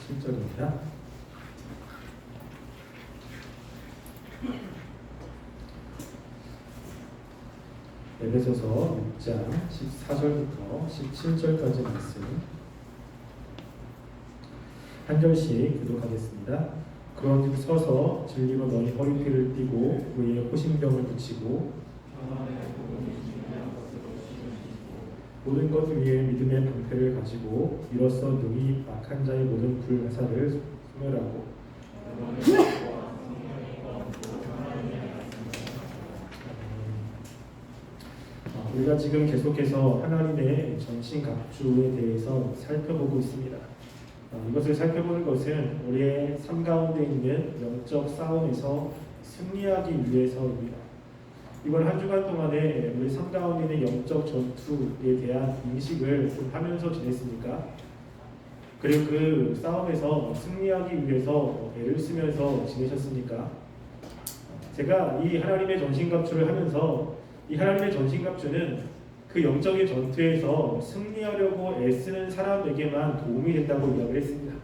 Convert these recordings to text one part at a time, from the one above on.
7절입니다. 에베소서 6장 14절부터 17절까지 말씀 한 절씩 교독하겠습니다. 그런즉 서서 진리로 너희 허리띠를 띠고 의에 호심병을 붙이고 모든 것 위에 믿음의 방패를 가지고 이로써 능히 악한 자의 모든 불화살을 소멸하고 우리가 지금 계속해서 하나님의 전신갑주에 대해서 살펴보고 있습니다. 이것을 살펴보는 것은 우리의 삶 가운데 있는 영적 싸움에서 승리하기 위해서입니다. 이번 한 주간 동안에 우리 삶 가운데 있는 영적 전투에 대한 인식을 좀 하면서 지냈습니까? 그리고 그 싸움에서 승리하기 위해서 애를 쓰면서 지내셨습니까? 제가 이 하나님의 전신갑주를 하면서 이 하나님의 전신갑주는 그 영적인 전투에서 승리하려고 애쓰는 사람에게만 도움이 된다고 이야기를 했습니다.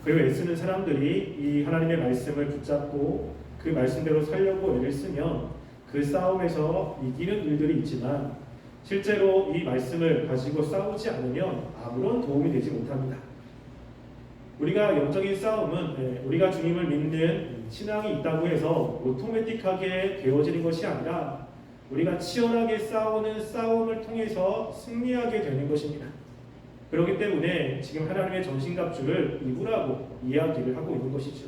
그리고 애쓰는 사람들이 이 하나님의 말씀을 붙잡고 그 말씀대로 살려고 애를 쓰면 그 싸움에서 이기는 일들이 있지만 실제로 이 말씀을 가지고 싸우지 않으면 아무런 도움이 되지 못합니다. 우리가 영적인 싸움은 우리가 주님을 믿는 신앙이 있다고 해서 오토매틱하게 되어지는 것이 아니라 우리가 치열하게 싸우는 싸움을 통해서 승리하게 되는 것입니다. 그렇기 때문에 지금 하나님의 전신갑주를 입으라고 이야기를 하고 있는 것이죠.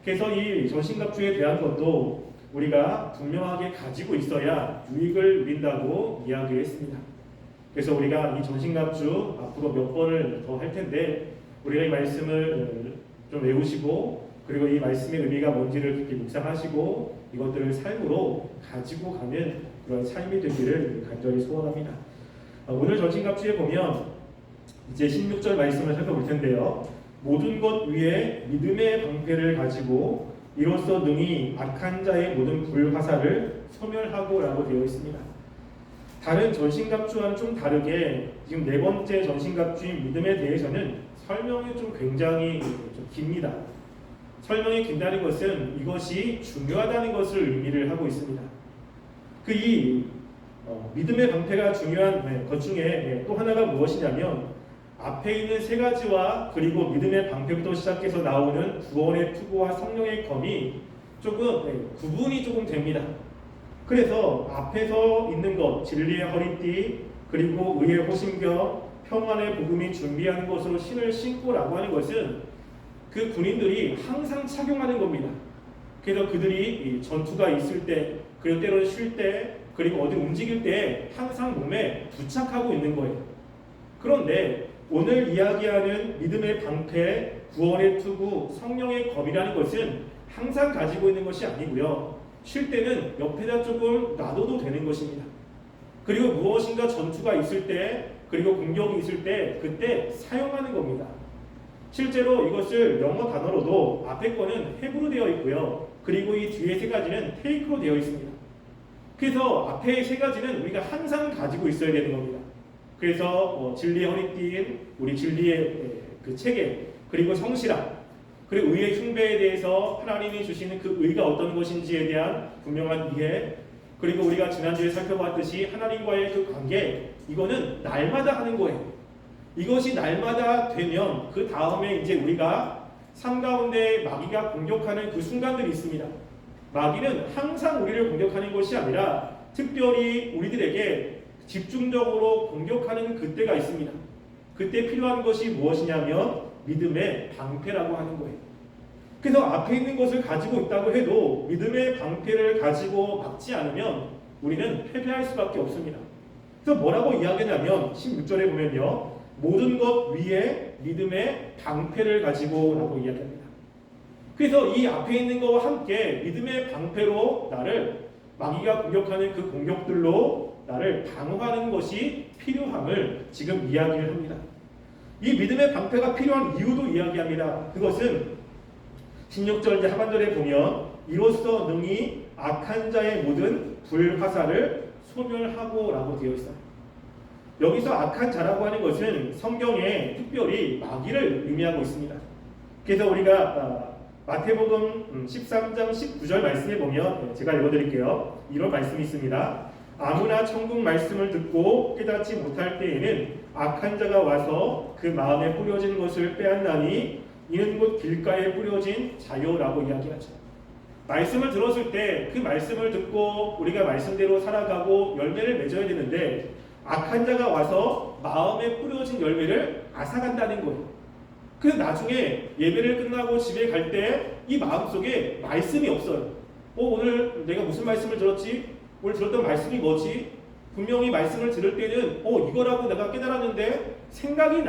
그래서 이 전신갑주에 대한 것도 우리가 분명하게 가지고 있어야 유익을 누린다고 이야기를 했습니다. 그래서 우리가 이 전신갑주 앞으로 몇 번을 더 할 텐데 우리가 이 말씀을 좀 외우시고 그리고 이 말씀의 의미가 뭔지를 깊이 묵상하시고 이것들을 삶으로 가지고 가는 그런 삶이 되기를 간절히 소원합니다. 오늘 전신갑주에 보면 이제 16절 말씀을 살펴볼 텐데요. 모든 것 위에 믿음의 방패를 가지고 이로써 능히 악한 자의 모든 불화살을 소멸하고 라고 되어 있습니다. 다른 전신갑주와는 좀 다르게 지금 네 번째 전신갑주인 믿음에 대해서는 설명이 좀 굉장히 좀 깁니다. 설명이 긴다는 것은 이것이 중요하다는 것을 의미를 하고 있습니다. 믿음의 방패가 중요한 것 중에 또 하나가 무엇이냐면 앞에 있는 세 가지와 그리고 믿음의 방패부터 시작해서 나오는 구원의 투구와 성령의 검이 조금 구분이 조금 됩니다. 그래서 앞에서 있는 것, 진리의 허리띠, 그리고 의의 호심경, 평안의 복음이 준비하는 것으로 신을 신고라고 하는 것은 그 군인들이 항상 착용하는 겁니다. 그래서 그들이 전투가 있을 때, 그리고 때로는 쉴 때, 그리고 어디 움직일 때 항상 몸에 부착하고 있는 거예요. 그런데 오늘 이야기하는 믿음의 방패, 구원의 투구, 성령의 검이라는 것은 항상 가지고 있는 것이 아니고요. 쉴 때는 옆에다 조금 놔둬도 되는 것입니다. 그리고 무엇인가 전투가 있을 때, 그리고 공격이 있을 때 그때 사용하는 겁니다. 실제로 이것을 영어 단어로도 앞에 거는 해부로 되어 있고요. 그리고 이 뒤에 세 가지는 테이크로 되어 있습니다. 그래서 앞에 세 가지는 우리가 항상 가지고 있어야 되는 겁니다. 그래서 진리의 허리띠인 우리 진리의 그 체계, 그리고 성실함, 그리고 의의 흉배에 대해서 하나님이 주시는 그 의가 어떤 것인지에 대한 분명한 이해, 그리고 우리가 지난주에 살펴봤듯이 하나님과의 그 관계, 이거는 날마다 하는 거예요. 이것이 날마다 되면 그 다음에 이제 우리가 삶 가운데 마귀가 공격하는 그 순간들이 있습니다. 마귀는 항상 우리를 공격하는 것이 아니라 특별히 우리들에게 집중적으로 공격하는 그때가 있습니다. 그때 필요한 것이 무엇이냐면 믿음의 방패라고 하는 거예요. 그래서 앞에 있는 것을 가지고 있다고 해도 믿음의 방패를 가지고 막지 않으면 우리는 패배할 수밖에 없습니다. 그래서 뭐라고 이야기하냐면 16절에 보면요. 모든 것 위에 믿음의 방패를 가지고 라고 이야기합니다. 그래서 이 앞에 있는 것과 함께 믿음의 방패로 나를 마귀가 공격하는 그 공격들로 나를 방어하는 것이 필요함을 지금 이야기를 합니다. 이 믿음의 방패가 필요한 이유도 이야기합니다. 그것은 16절 하반절에 보면 이로써 능히 악한 자의 모든 불화살을 소멸하고 라고 되어 있어요. 여기서 악한 자라고 하는 것은 성경에 특별히 마귀를 의미하고 있습니다. 그래서 우리가 마태복음 13장 19절 말씀에 보면 제가 읽어드릴게요. 이런 말씀이 있습니다. 아무나 천국 말씀을 듣고 깨닫지 못할 때에는 악한 자가 와서 그 마음에 뿌려진 것을 빼앗나니 이는 곧 길가에 뿌려진 자요라고 이야기하죠. 말씀을 들었을 때 그 말씀을 듣고 우리가 말씀대로 살아가고 열매를 맺어야 되는데 악한 자가 와서 마음에 뿌려진 열매를 앗아간다는 거예요. 그래서 나중에 예배를 끝나고 집에 갈 때 이 마음속에 말씀이 없어요. 오늘 내가 무슨 말씀을 들었지? 오늘 들었던 말씀이 뭐지? 분명히 말씀을 들을 때는 이거라고 내가 깨달았는데 생각이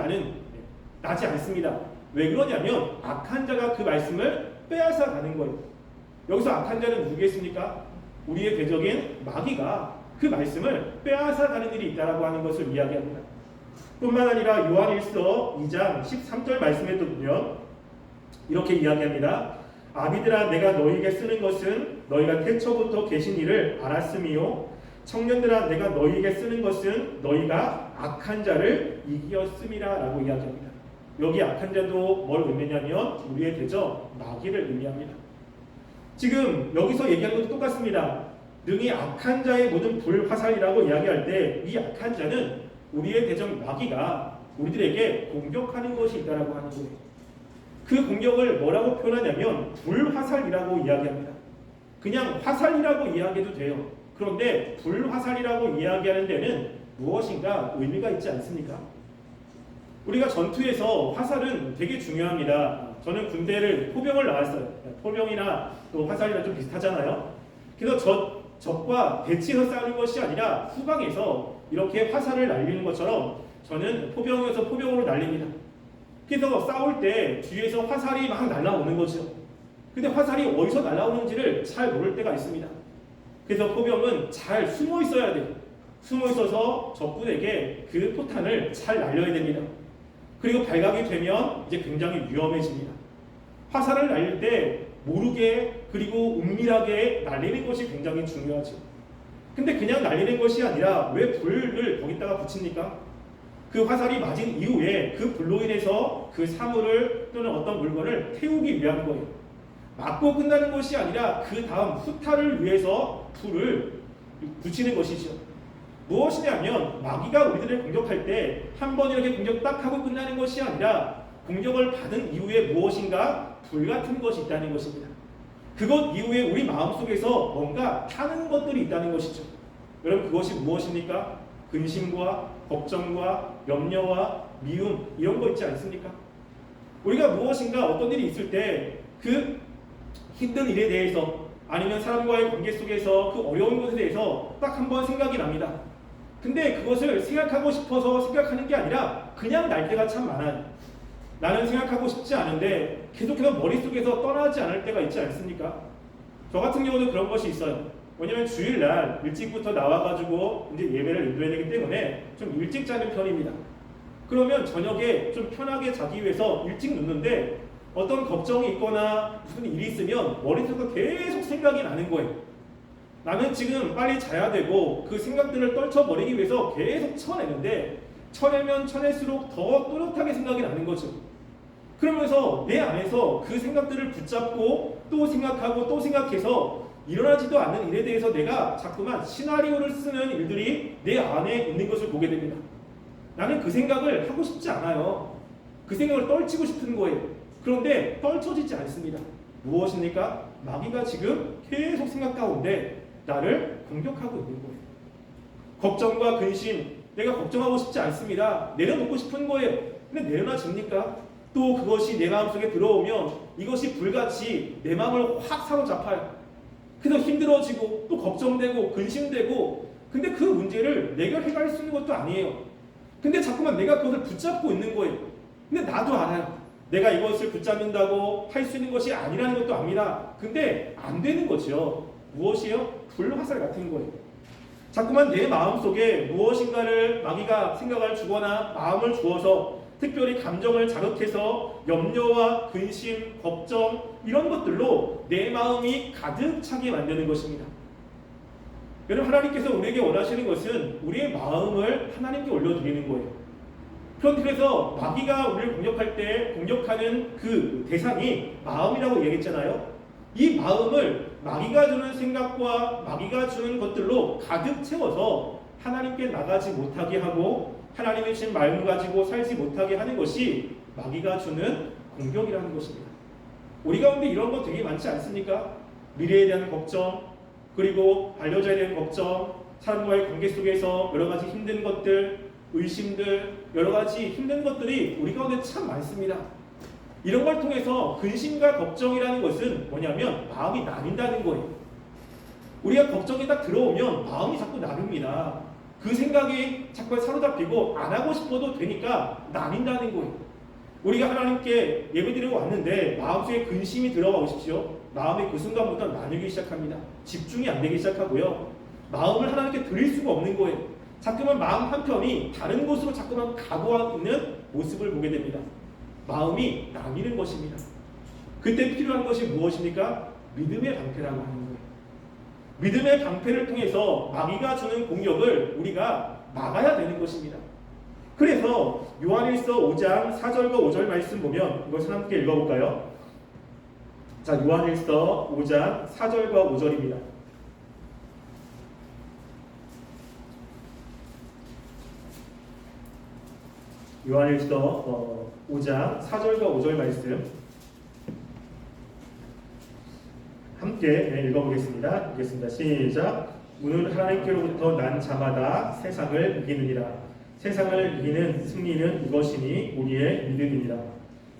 나지 않습니다. 왜 그러냐면 악한 자가 그 말씀을 빼앗아 가는 거예요. 여기서 악한 자는 누구겠습니까? 우리의 대적인 마귀가 그 말씀을 빼앗아 가는 일이 있다라고 하는 것을 이야기합니다. 뿐만 아니라 요한일서 2장 13절 말씀에도 보면 이렇게 이야기합니다. 아비들아 내가 너희에게 쓰는 것은 너희가 태초부터 계신 이를 알았음이요 청년들아 내가 너희에게 쓰는 것은 너희가 악한 자를 이기었음이라 라고 이야기합니다. 여기 악한 자도 뭘 의미하냐면 우리의 대적 마귀를 의미합니다. 지금 여기서 얘기한 것도 똑같습니다. 능히 악한 자의 모든 불화살이라고 이야기할 때 이 악한 자는 우리의 대적 마귀가 우리들에게 공격하는 것이 있다라고 하는 거예요. 그 공격을 뭐라고 표현하냐면 불화살이라고 이야기합니다. 그냥 화살이라고 이야기해도 돼요. 그런데 불화살이라고 이야기하는 데는 무엇인가 의미가 있지 않습니까? 우리가 전투에서 화살은 되게 중요합니다. 저는 군대를 포병을 나왔어요. 포병이나 또 화살이랑 좀 비슷하잖아요. 그래서 적과 대치해서 싸우는 것이 아니라 후방에서 이렇게 화살을 날리는 것처럼 저는 포병에서 포병으로 날립니다. 그래서 싸울 때 뒤에서 화살이 막 날아오는 거죠. 근데 화살이 어디서 날아오는지를 잘 모를 때가 있습니다. 그래서 포병은 잘 숨어 있어야 돼요. 숨어 있어서 적군에게 그 포탄을 잘 날려야 됩니다. 그리고 발각이 되면 이제 굉장히 위험해집니다. 화살을 날릴 때 모르게 그리고 은밀하게 날리는 것이 굉장히 중요하죠. 근데 그냥 날리는 것이 아니라 왜 불을 거기다가 붙입니까? 그 화살이 맞은 이후에 그 불로 인해서 그 사물을 또는 어떤 물건을 태우기 위한 거예요. 맞고 끝나는 것이 아니라 그 다음 후타를 위해서 불을 붙이는 것이죠. 무엇이냐면 마귀가 우리들을 공격할 때 한 번 이렇게 공격 딱 하고 끝나는 것이 아니라 공격을 받은 이후에 무엇인가 불 같은 것이 있다는 것입니다. 그것 이후에 우리 마음속에서 뭔가 타는 것들이 있다는 것이죠. 여러분 그것이 무엇입니까? 근심과 걱정과 염려와 미움 이런 거 있지 않습니까? 우리가 무엇인가 어떤 일이 있을 때 그 힘든 일에 대해서 아니면 사람과의 관계 속에서 그 어려운 것에 대해서 딱 한 번 생각이 납니다. 근데 그것을 생각하고 싶어서 생각하는 게 아니라 그냥 날 때가 참 많아요. 나는 생각하고 싶지 않은데 계속해서 머릿속에서 떠나지 않을 때가 있지 않습니까? 저 같은 경우도 그런 것이 있어요. 왜냐면 주일날 일찍부터 나와가지고 이제 예배를 인도해야 되기 때문에 좀 일찍 자는 편입니다. 그러면 저녁에 좀 편하게 자기 위해서 일찍 눕는데 어떤 걱정이 있거나 무슨 일이 있으면 머릿속에서 계속 생각이 나는 거예요. 나는 지금 빨리 자야 되고 그 생각들을 떨쳐버리기 위해서 계속 쳐내는데 쳐내면 쳐낼수록 더 또렷하게 생각이 나는 거죠. 그러면서 내 안에서 그 생각들을 붙잡고 또 생각하고 또 생각해서 일어나지도 않는 일에 대해서 내가 자꾸만 시나리오를 쓰는 일들이 내 안에 있는 것을 보게 됩니다. 나는 그 생각을 하고 싶지 않아요. 그 생각을 떨치고 싶은 거예요. 그런데 떨쳐지지 않습니다. 무엇입니까? 마귀가 지금 계속 생각 가운데 나를 공격하고 있는 거예요. 걱정과 근심, 내가 걱정하고 싶지 않습니다. 내려놓고 싶은 거예요. 근데 내려놔집니까? 또 그것이 내 마음속에 들어오면 이것이 불같이 내 마음을 확 사로잡아요. 그래서 힘들어지고 또 걱정되고 근심되고 근데 그 문제를 해결할 수 있는 것도 아니에요. 근데 자꾸만 내가 그것을 붙잡고 있는 거예요. 근데 나도 알아요. 내가 이것을 붙잡는다고 할 수 있는 것이 아니라는 것도 압니다. 근데 안 되는 거죠. 무엇이요? 불화살 같은 거예요. 자꾸만 내 마음속에 무엇인가를 마귀가 생각을 주거나 마음을 주어서 특별히 감정을 자극해서 염려와 근심, 걱정 이런 것들로 내 마음이 가득 차게 만드는 것입니다. 여러분, 하나님께서 우리에게 원하시는 것은 우리의 마음을 하나님께 올려드리는 거예요. 그래서 마귀가 우리를 공격할 때 공격하는 그 대상이 마음이라고 얘기했잖아요. 이 마음을 마귀가 주는 생각과 마귀가 주는 것들로 가득 채워서 하나님께 나가지 못하게 하고 하나님의 주신 마음을 가지고 살지 못하게 하는 것이 마귀가 주는 공격이라는 것입니다. 우리 가운데 이런 거 되게 많지 않습니까? 미래에 대한 걱정, 그리고 반려자에 대한 걱정, 사람과의 관계 속에서 여러 가지 힘든 것들, 의심들, 여러 가지 힘든 것들이 우리 가운데 참 많습니다. 이런 걸 통해서 근심과 걱정이라는 것은 뭐냐면 마음이 나뉜다는 거예요. 우리가 걱정이 딱 들어오면 마음이 자꾸 나눕니다. 그 생각이 자꾸 사로잡히고 안 하고 싶어도 되니까 나뉜다는 거예요. 우리가 하나님께 예배드리고 왔는데 마음속에 근심이 들어가 오십시오. 마음이 그 순간부터 나뉘기 시작합니다. 집중이 안 되기 시작하고요. 마음을 하나님께 드릴 수가 없는 거예요. 자꾸만 마음 한편이 다른 곳으로 자꾸만 가고 있는 모습을 보게 됩니다. 마음이 나뉘는 것입니다. 그때 필요한 것이 무엇입니까? 믿음의 방패라고 하는 거예요. 믿음의 방패를 통해서 마귀가 주는 공격을 우리가 막아야 되는 것입니다. 그래서 요한일서 5장 4절과 5절 말씀 보면 이것을 함께 읽어볼까요? 자, 요한일서 5장 4절과 5절입니다. 요한일서 5장 4절과 5절 말씀 함께 읽어보겠습니다. 읽겠습니다. 시작. 문은 하나님께로부터 난 자마다 세상을 이기느니라. 세상을 이기는 승리는 이것이니 우리의 믿음이니라.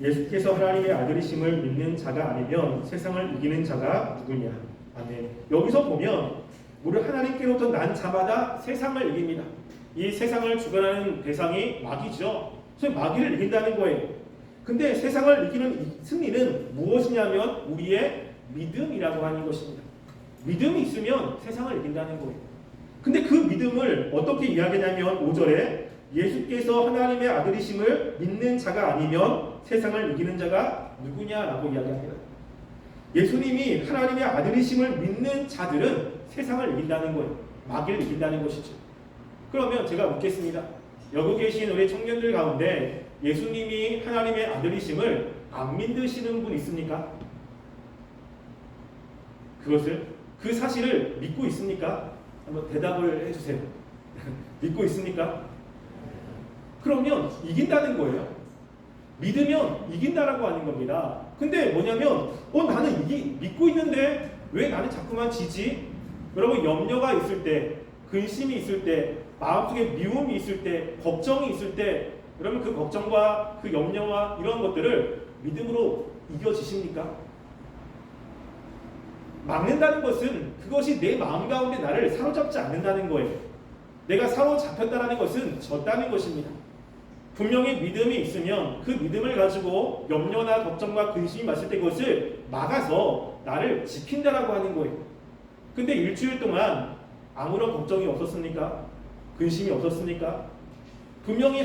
예수께서 하나님의 아들이심을 믿는 자가 아니면 세상을 이기는 자가 누구냐. 아멘. 여기서 보면 문은 하나님께로부터 난 자마다 세상을 이깁니다. 이 세상을 주관하는 대상이 마귀죠. 그래서 마귀를 이긴다는 거예요. 근데 세상을 이기는 승리는 무엇이냐면 우리의 믿음이라고 하는 것입니다. 믿음이 있으면 세상을 이긴다는 거예요. 근데 그 믿음을 어떻게 이야기하냐면 5절에 예수께서 하나님의 아들이심을 믿는 자가 아니면 세상을 이기는 자가 누구냐라고 이야기합니다. 예수님이 하나님의 아들이심을 믿는 자들은 세상을 이긴다는 거예요. 마귀를 이긴다는 것이죠. 그러면 제가 묻겠습니다. 여기 계신 우리 청년들 가운데 예수님이 하나님의 아들이심을 안 믿으시는 분 있습니까? 그 사실을 믿고 있습니까? 한번 대답을 해주세요. 믿고 있습니까? 그러면 이긴다는 거예요. 믿으면 이긴다라고 하는 겁니다. 근데 뭐냐면 나는 믿고 있는데 왜 나는 자꾸만 지지? 여러분, 염려가 있을 때, 근심이 있을 때, 마음속에 미움이 있을 때, 걱정이 있을 때, 여러분 그 걱정과 그 염려와 이런 것들을 믿음으로 이겨지십니까? 막는다는 것은 그것이 내 마음 가운데 나를 사로잡지 않는다는 거예요. 내가 사로잡혔다는 것은 졌다는 것입니다. 분명히 믿음이 있으면 그 믿음을 가지고 염려나 걱정과 근심이 왔을 때 그것을 막아서 나를 지킨다라고 하는 거예요. 근데 일주일 동안 아무런 걱정이 없었습니까? 근심이 없었습니까? 분명히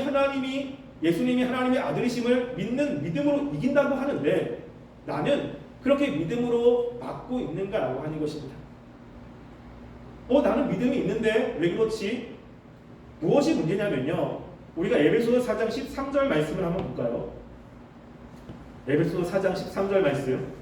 예수님이 하나님의 아들이심을 믿는 믿음으로 이긴다고 하는데 나는 그렇게 믿음으로 막고 있는가라고 하는 것입니다. 나는 믿음이 있는데 왜 그렇지? 무엇이 문제냐면요. 우리가 에베소서 4장 13절 말씀을 한번 볼까요? 에베소서 4장 13절 말씀.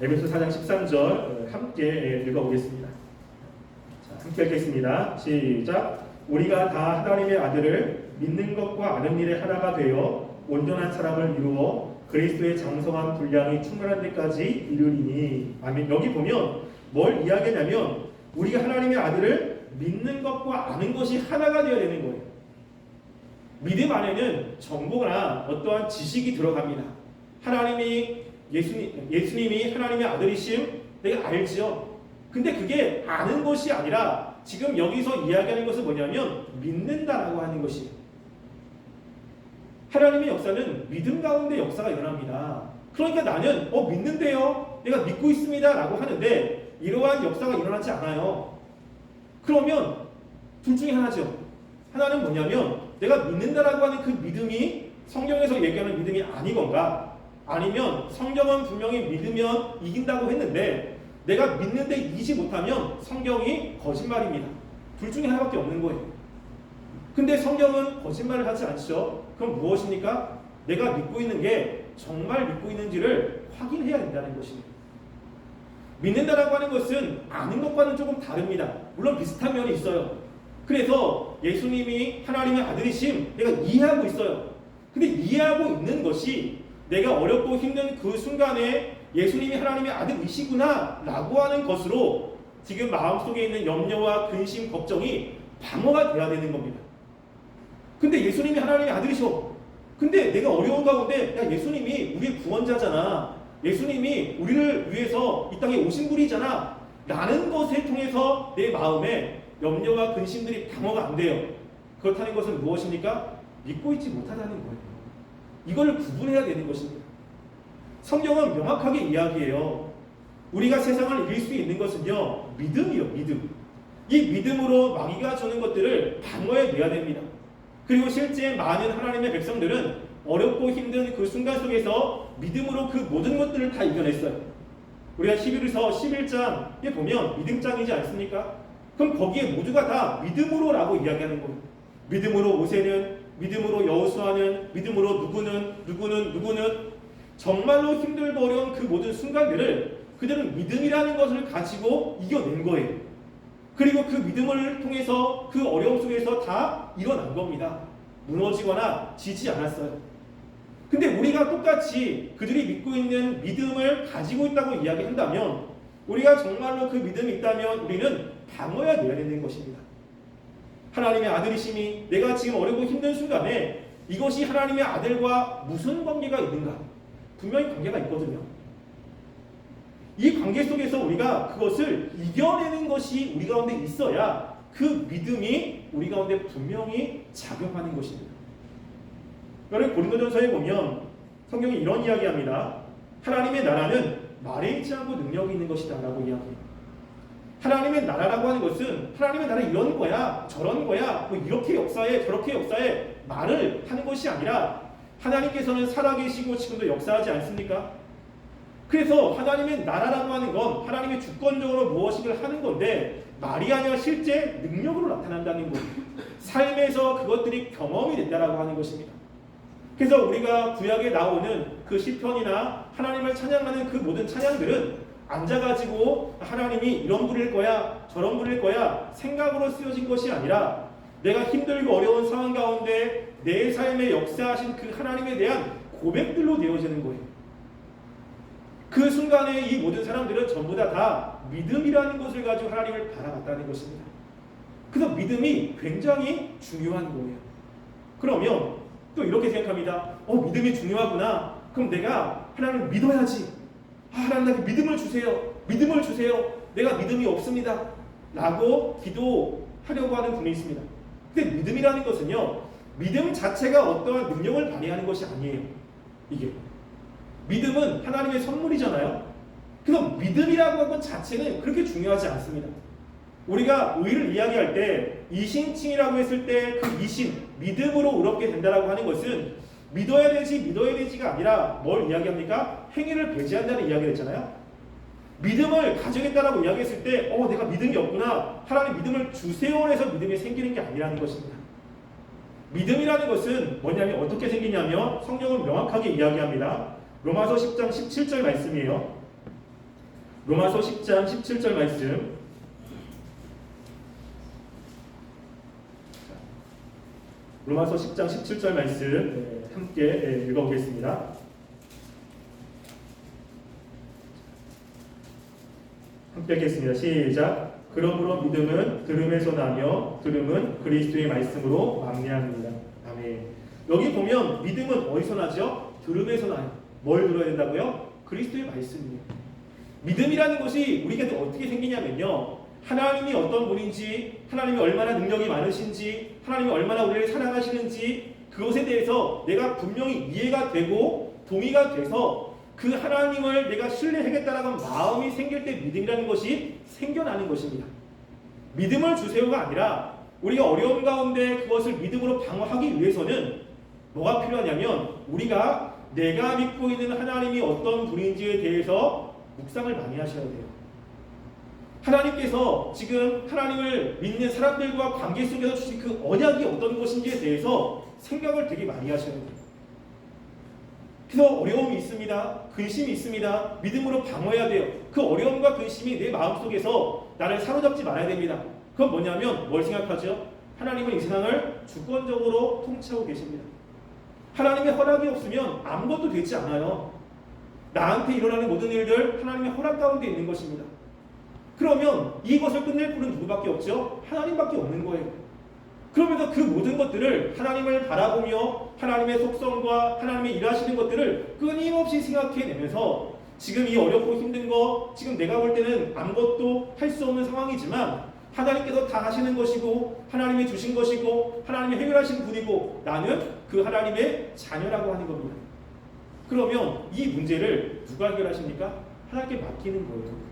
에베소서 4장 13절 함께 읽어보겠습니다. 자, 함께 읽겠습니다. 시작. 우리가 다 하나님의 아들을 믿는 것과 아는 일에 하나가 되어 온전한 사람을 이루어 그리스도의 장성한 분량이 충만한 데까지 이르리니. 아멘. 여기 보면 뭘 이야기하냐면 우리가 하나님의 아들을 믿는 것과 아는 것이 하나가 되어야 되는 거예요. 믿음 안에는 정보나 어떠한 지식이 들어갑니다. 예수님이 하나님의 아들이심 내가 알지요. 근데 그게 아는 것이 아니라 지금 여기서 이야기하는 것은 뭐냐면 믿는다라고 하는 것이에요. 하나님의 역사는 믿음 가운데 역사가 일어납니다. 그러니까 나는 믿는데요. 내가 믿고 있습니다 라고 하는데 이러한 역사가 일어나지 않아요. 그러면 둘 중에 하나죠. 하나는 뭐냐면 내가 믿는다라고 하는 그 믿음이 성경에서 얘기하는 믿음이 아니건가, 아니면 성경은 분명히 믿으면 이긴다고 했는데 내가 믿는데 이기지 못하면 성경이 거짓말입니다. 둘 중에 하나밖에 없는 거예요. 근데 성경은 거짓말을 하지 않죠. 그럼 무엇입니까? 내가 믿고 있는 게 정말 믿고 있는지를 확인해야 된다는 것입니다. 믿는다라고 하는 것은 아는 것과는 조금 다릅니다. 물론 비슷한 면이 있어요. 그래서 예수님이 하나님의 아들이심 내가 이해하고 있어요. 근데 이해하고 있는 것이 내가 어렵고 힘든 그 순간에 예수님이 하나님의 아들이시구나 라고 하는 것으로 지금 마음속에 있는 염려와 근심, 걱정이 방어가 돼야 되는 겁니다. 근데 예수님이 하나님의 아들이셔. 근데 내가 어려운 가운데 야 예수님이 우리의 구원자잖아. 예수님이 우리를 위해서 이 땅에 오신 분이잖아. 라는 것을 통해서 내 마음에 염려와 근심들이 방어가 안 돼요. 그렇다는 것은 무엇입니까? 믿고 있지 못하다는 거예요. 이걸 구분해야 되는 것입니다. 성경은 명확하게 이야기해요. 우리가 세상을 이길 수 있는 것은요, 믿음이요, 믿음. 이 믿음으로 마귀가 주는 것들을 방어해내야 됩니다. 그리고 실제 많은 하나님의 백성들은 어렵고 힘든 그 순간 속에서 믿음으로 그 모든 것들을 다 이겨냈어요. 우리가 히브리서 11장에 보면 믿음장이지 않습니까? 그럼 거기에 모두가 다 믿음으로라고 이야기하는 거예요. 믿음으로 모세는, 믿음으로 여호수아는, 믿음으로 누구는 정말로 힘들고 어려운 그 모든 순간들을 그들은 믿음이라는 것을 가지고 이겨낸 거예요. 그리고 그 믿음을 통해서 그 어려움 속에서 다 일어난 겁니다. 무너지거나 지지 않았어요. 근데 우리가 똑같이 그들이 믿고 있는 믿음을 가지고 있다고 이야기한다면, 우리가 정말로 그 믿음이 있다면 우리는 방어해야 되는 것입니다. 하나님의 아들이심이 내가 지금 어렵고 힘든 순간에 이것이 하나님의 아들과 무슨 관계가 있는가? 분명히 관계가 있거든요. 이 관계 속에서 우리가 그것을 이겨내는 것이 우리 가운데 있어야 그 믿음이 우리 가운데 분명히 작용하는 것입니다. 여러분 고린도전서에 보면 성경이 이런 이야기합니다. 하나님의 나라는 말에 있지 않고 능력이 있는 것이다 라고 이야기해요. 하나님의 나라라고 하는 것은 하나님의 나라 이런 거야 저런 거야 뭐 이렇게 역사해 저렇게 역사해 말을 하는 것이 아니라 하나님께서는 살아계시고 지금도 역사하지 않습니까? 그래서 하나님의 나라라고 하는 건 하나님의 주권적으로 무엇인가를 하는 건데 말이 아니라 실제 능력으로 나타난다는 거예요. 삶에서 그것들이 경험이 된다라고 하는 것입니다. 그래서 우리가 구약에 나오는 그 시편이나 하나님을 찬양하는 그 모든 찬양들은 앉아가지고 하나님이 이런 분일 거야 저런 분일 거야 생각으로 쓰여진 것이 아니라 내가 힘들고 어려운 상황 가운데 내 삶에 역사하신 그 하나님에 대한 고백들로 되어지는 거예요. 그 순간에 이 모든 사람들은 전부 다 믿음이라는 것을 가지고 하나님을 바라봤다는 것입니다. 그래서 믿음이 굉장히 중요한 거예요. 그러면 또 이렇게 생각합니다. 믿음이 중요하구나. 그럼 내가 하나님을 믿어야지. 하나님 나에게 믿음을 주세요. 믿음을 주세요. 내가 믿음이 없습니다. 라고 기도하려고 하는 분이 있습니다. 근데 믿음이라는 것은요, 믿음 자체가 어떠한 능력을 발휘하는 것이 아니에요. 이게 믿음은 하나님의 선물이잖아요. 그래서 믿음이라고 하는 것 자체는 그렇게 중요하지 않습니다. 우리가 의를 이야기할 때 이신칭이라고 했을 때 그 이신, 믿음으로 의롭게 된다라고 하는 것은 믿어야 되지 믿어야 되지가 아니라 뭘 이야기합니까? 행위를 배제한다는 이야기를 했잖아요. 믿음을 가져야겠다라고 이야기했을 때 내가 믿음이 없구나. 하나님 믿음을 주세요 해서 믿음이 생기는 게 아니라는 것입니다. 믿음이라는 것은 뭐냐면 어떻게 생기냐면 성경은 명확하게 이야기합니다. 로마서 10장 17절 말씀이에요. 로마서 10장 17절 말씀. 로마서 10장 17절 말씀 함께 읽어보겠습니다. 함께 읽겠습니다. 시작. 그러므로 믿음은 들음에서 나며 들음은 그리스도의 말씀으로 망래합니다. 아멘. 여기 보면 믿음은 어디서 나죠? 들음에서 나요. 뭘 들어야 된다고요? 그리스도의 말씀이에요. 믿음이라는 것이 우리에게 어떻게 생기냐면요, 하나님이 어떤 분인지, 하나님이 얼마나 능력이 많으신지, 하나님이 얼마나 우리를 사랑하시는지 그것에 대해서 내가 분명히 이해가 되고 동의가 돼서 그 하나님을 내가 신뢰하겠다라는 마음이 생길 때 믿음이라는 것이 생겨나는 것입니다. 믿음을 주세요가 아니라 우리가 어려움 가운데 그것을 믿음으로 방어하기 위해서는 뭐가 필요하냐면 우리가 내가 믿고 있는 하나님이 어떤 분인지에 대해서 묵상을 많이 하셔야 돼요. 하나님께서 지금 하나님을 믿는 사람들과 관계 속에서 주신 그 언약이 어떤 것인지에 대해서 생각을 되게 많이 하셔야 돼요. 그래서 어려움이 있습니다. 근심이 있습니다. 믿음으로 방어해야 돼요. 그 어려움과 근심이 내 마음속에서 나를 사로잡지 말아야 됩니다. 그건 뭐냐면 뭘 생각하죠? 하나님은 이 세상을 주권적으로 통치하고 계십니다. 하나님의 허락이 없으면 아무것도 되지 않아요. 나한테 일어나는 모든 일들 하나님의 허락 가운데 있는 것입니다. 그러면 이것을 끝낼 분은 누구밖에 없죠? 하나님밖에 없는 거예요. 그러면서 그 모든 것들을 하나님을 바라보며 하나님의 속성과 하나님의 일하시는 것들을 끊임없이 생각해내면서 지금 이 어렵고 힘든 거, 지금 내가 볼 때는 아무것도 할 수 없는 상황이지만 하나님께서 다 하시는 것이고 하나님이 주신 것이고 하나님이 해결하신 분이고 나는 그 하나님의 자녀라고 하는 겁니다. 그러면 이 문제를 누가 해결하십니까? 하나님께 맡기는 거예요.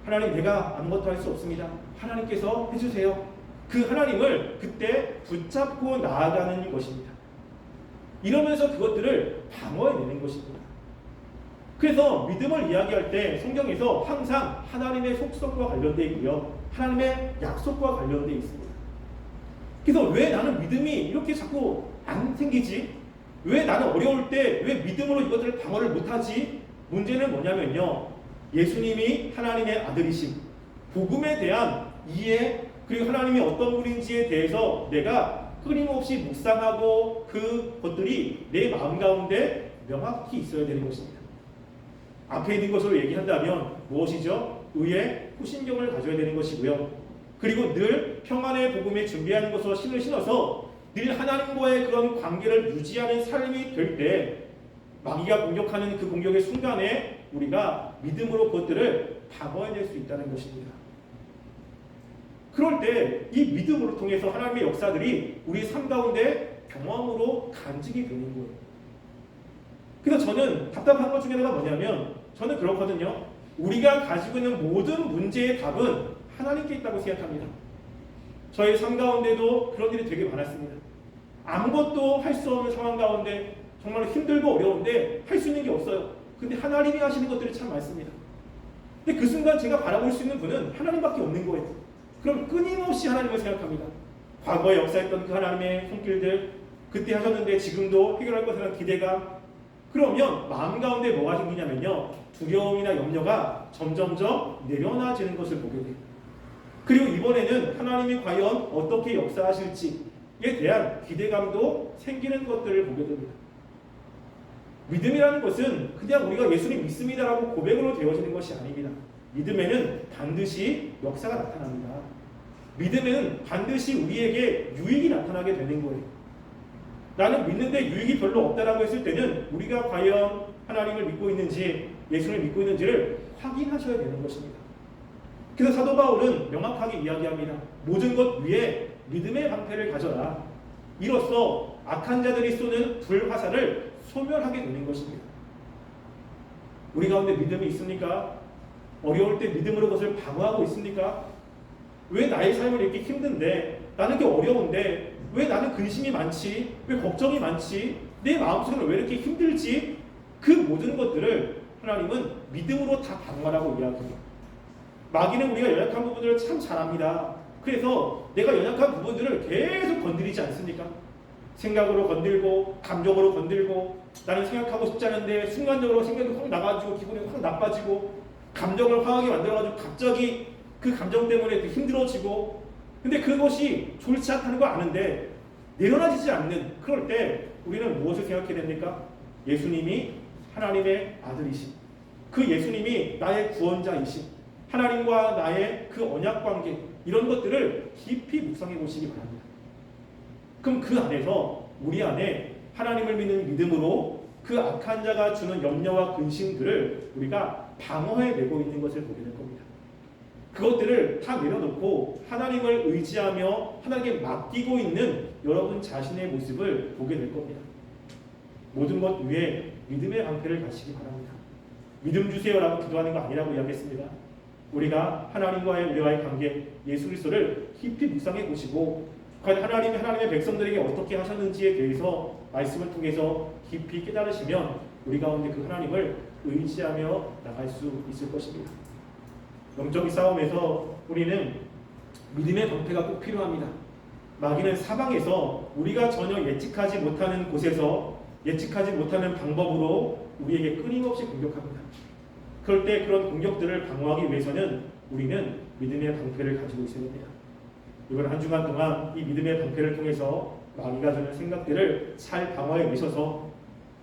하나님, 내가 아무것도 할 수 없습니다. 하나님께서 해주세요. 그 하나님을 그때 붙잡고 나아가는 것입니다. 이러면서 그것들을 방어해내는 것입니다. 그래서 믿음을 이야기할 때 성경에서 항상 하나님의 속성과 관련되어 있고요. 하나님의 약속과 관련되어 있습니다. 그래서 왜 나는 믿음이 이렇게 자꾸 안 생기지? 왜 나는 어려울 때 왜 믿음으로 이것들을 방어를 못하지? 문제는 뭐냐면요. 예수님이 하나님의 아들이심, 복음에 대한 이해, 그리고 하나님이 어떤 분인지에 대해서 내가 끊임없이 묵상하고 그것들이 내 마음 가운데 명확히 있어야 되는 것입니다. 앞에 있는 것으로 얘기한다면 무엇이죠? 의에 후신경을 가져야 되는 것이고요. 그리고 늘 평안의 복음에 준비하는 것으로 신을 신어서 늘 하나님과의 그런 관계를 유지하는 삶이 될 때 마귀가 공격하는 그 공격의 순간에 우리가 믿음으로 그것들을 방어해낼 수 있다는 것입니다. 그럴 때 이 믿음으로 통해서 하나님의 역사들이 우리 삶 가운데 경험으로 간직이 되는 거예요. 그래서 저는 답답한 것 중에 하나가 뭐냐면 저는 그렇거든요. 우리가 가지고 있는 모든 문제의 답은 하나님께 있다고 생각합니다. 저의 삶 가운데도 그런 일이 되게 많았습니다. 아무것도 할 수 없는 상황 가운데 정말 힘들고 어려운데 할 수 있는 게 없어요. 근데 하나님이 하시는 것들이 참 많습니다. 근데 그 순간 제가 바라볼 수 있는 분은 하나님밖에 없는 거예요. 그럼 끊임없이 하나님을 생각합니다. 과거에 역사했던 그 하나님의 손길들, 그때 하셨는데 지금도 해결할 것이라는 기대감. 그러면 마음 가운데 뭐가 생기냐면요. 두려움이나 염려가 점점점 내려놔지는 것을 보게 돼요. 그리고 이번에는 하나님이 과연 어떻게 역사하실지에 대한 기대감도 생기는 것들을 보게 됩니다. 믿음이라는 것은 그냥 우리가 예수님 믿습니다라고 고백으로 되어지는 것이 아닙니다. 믿음에는 반드시 역사가 나타납니다. 믿음에는 반드시 우리에게 유익이 나타나게 되는 거예요. 나는 믿는데 유익이 별로 없다라고 했을 때는 우리가 과연 하나님을 믿고 있는지 예수님을 믿고 있는지를 확인하셔야 되는 것입니다. 그래서 사도 바울은 명확하게 이야기합니다. 모든 것 위에 믿음의 방패를 가져라. 이로써 악한 자들이 쏘는 불화살을 소멸하게 되는 것입니다. 우리 가운데 믿음이 있습니까? 어려울 때 믿음으로 그것을 방어하고 있습니까? 왜 나의 삶을 이렇게 힘든데, 나는 게 어려운데, 왜 나는 근심이 많지? 왜 걱정이 많지? 내 마음속에는 왜 이렇게 힘들지? 그 모든 것들을 하나님은 믿음으로 다 방어하라고 이야기해요. 마귀는 우리가 연약한 부분들을 참 잘합니다. 그래서 내가 연약한 부분들을 계속 건드리지 않습니까? 생각으로 건들고 감정으로 건들고 나는 생각하고 싶지 않은데 순간적으로 생각이 확 나가지고 기분이 확 나빠지고 감정을 화하게 만들어가지고 갑자기 그 감정 때문에 힘들어지고 근데 그것이 좋지 않다는 거 아는데 내려놔지지 않는 그럴 때 우리는 무엇을 생각해야 됩니까? 예수님이 하나님의 아들이신 그 예수님이 나의 구원자이신 하나님과 나의 그 언약관계 이런 것들을 깊이 묵상해 보시기 바랍니다. 그럼 그 안에서 우리 안에 하나님을 믿는 믿음으로 그 악한 자가 주는 염려와 근심들을 우리가 방어해내고 있는 것을 보게 될 겁니다. 그것들을 다 내려놓고 하나님을 의지하며 하나님께 맡기고 있는 여러분 자신의 모습을 보게 될 겁니다. 모든 것 위에 믿음의 방패를 가시기 바랍니다. 믿음 주세요라고 기도하는 거 아니라고 이야기했습니다. 우리가 하나님과의 우리와의 관계 예수 그리스도를 깊이 묵상해 보시고 과연 하나님이 하나님의 백성들에게 어떻게 하셨는지에 대해서 말씀을 통해서 깊이 깨달으시면 우리 가운데 그 하나님을 의지하며 나갈 수 있을 것입니다. 영적인 싸움에서 우리는 믿음의 방패가 꼭 필요합니다. 마귀는 사방에서 우리가 전혀 예측하지 못하는 곳에서 예측하지 못하는 방법으로 우리에게 끊임없이 공격합니다. 그럴 때 그런 공격들을 방어하기 위해서는 우리는 믿음의 방패를 가지고 있어야 됩니다. 이번 한 주간 동안 이 믿음의 방패를 통해서 마귀가 주는 생각들을 잘 방어해 내셔서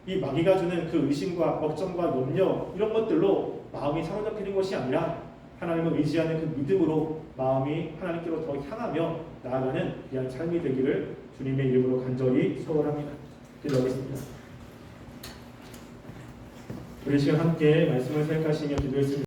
이 마귀가 주는 그 의심과 걱정과 염려 이런 것들로 마음이 사로잡히는 것이 아니라 하나님을 의지하는 그 믿음으로 마음이 하나님께로 더 향하며 나아가는 귀한 삶이 되기를 주님의 이름으로 간절히 소원합니다. 기도하겠습니다. 우리 시간 함께 말씀을 생각하시며 기도했습니다.